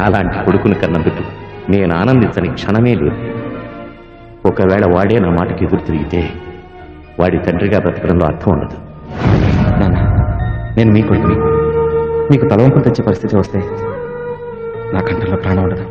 అలాంటి కొడుకుని కన్నందుకు నేను ఆనందించని క్షణమే లేదు. ఒకవేళ వాడే నా మాటకి ఎదురు తిరిగితే వాడి తండ్రిగా బ్రతకడంలో అర్థం ఉండదు. నాన్న, నేను మీ కొడుకుని. మీకు తలవంపులు తెచ్చే పరిస్థితి వస్తే నా కంఠంలో ప్రాణం ఉండదు.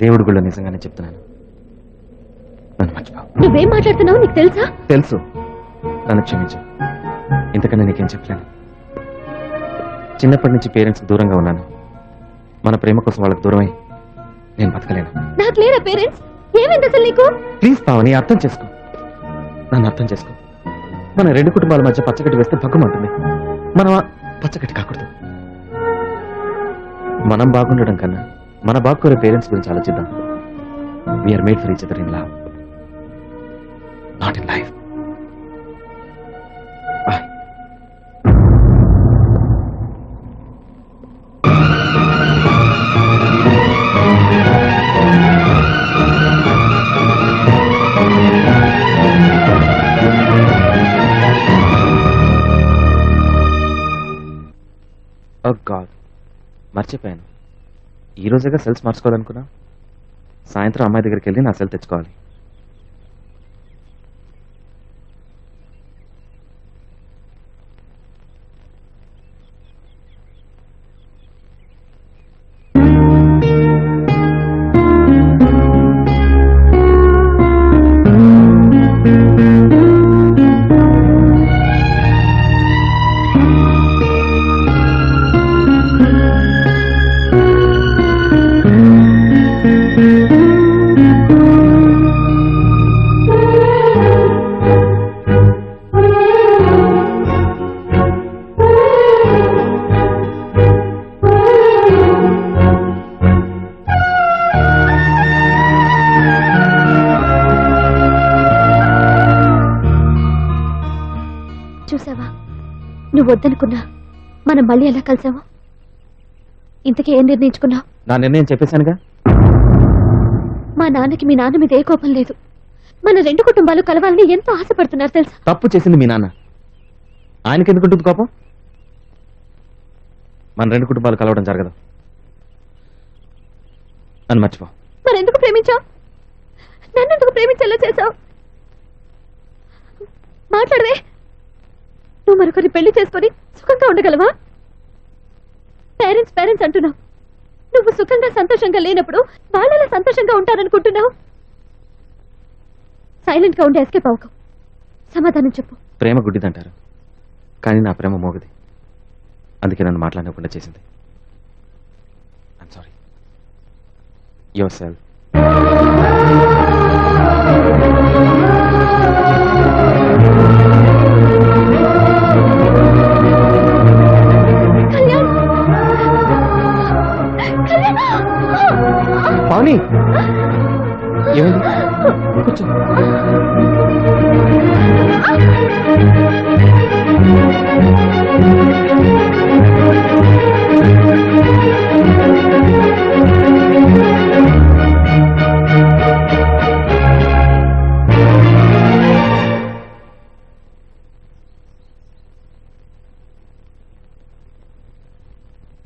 దేవుడి గుళ్ళో నిజంగానే చెప్తున్నాను, నన్ను మర్చిపో. నువ్వేం మాట్లాడుతున్నావు నీకు తెలుసా? తెలుసు, నన్ను క్షమించు. ఇంతకన్నా నీకేం చెప్పలేను. చిన్నప్పటి నుంచి పేరెంట్స్ దూరంగా ఉన్నాను. మన ప్రేమ కోసం వాళ్ళకి దూరమై నేను బతకలేను. నాకు లేరా పేరెంట్స్? ఏమైంది అసలు నీకు? ప్లీజ్ పావని, అర్థం చేసుకో, నన్ను అర్థం చేసుకో. మన రెండు కుటుంబాల మధ్య పచ్చగడ్డి వేస్తే భగ్గుమంటుంది. మనం పచ్చగడ్డి కాకూడదు. మనం బాగుండడం కన్నా మన బాగుకోరే పేరెంట్స్ గురించి ఆలోచిద్దాం. We are made for each other in love, not in life. Bye. Oh God, మర్చిపోయాను. ఈ రోజుగా సెల్స్ మార్చుకోవాలనుకున్నా. సాయంత్రం అమ్మాయి దగ్గరికి వెళ్ళి నా సెల్ తెచ్చుకోవాలి. చూసావా, నువ్వు వద్దనుకున్నా మనం మళ్ళీ ఎలా కలిసావా? ఇంతకీ ఏం నిర్ణయించుకున్నావు? నా నిర్ణయం చెప్పేశానుగా. మా నాన్నకి మీ నాన్న మీద ఏ కోపం లేదు. మన రెండు కుటుంబాలు కలవాలని ఎంతో ఆశపడుతున్నారు తెలుసా? తప్పు చేసింది మీ నాన్న. ఆయనకి ఎందుకు ఉంటుంది కోపం? మన రెండు కుటుంబాలు కలవడం జరగదు. నన్ను మర్చిపో. మరెందుకు ప్రేమించావు? నన్నెందుకు ప్రేమించేలా చేశావు? మాట్లాడవే. నువ్వు మరొకరిని పెళ్లి చేసుకొని సుఖంగా ఉండగలవా? పేరెంట్స్ పేరెంట్స్ అంటున్నావు. నువ్వు సుఖంగా సంతోషంగా లేనప్పుడు వాళ్ళలా సంతోషంగా ఉంటారనుకుంటున్నావు. సైలెంట్ గా ఉండి ఎస్కేప్ అవ్వకు. సమాధానం చెప్పు. ప్రేమ గుడ్డిదంటారు, కానీ నా ప్రేమ మోగది. అందుకే నన్ను మాట్లాడకుండా చేసింది. I'm sorry. Your self. Pavani, ఏమైంది? కూర్చో.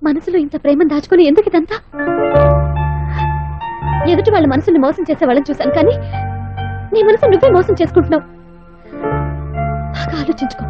మనసులో ఇంత ప్రేమను దాచుకుని ఎందుకు ఇదంతా? ఎదుటి వాళ్ళ మనసుని మోసం చేసే వాళ్ళని చూశాను, కానీ నీ మనసు నువ్వే మోసం చేసుకుంటున్నావు. బాగా ఆలోచించుకో.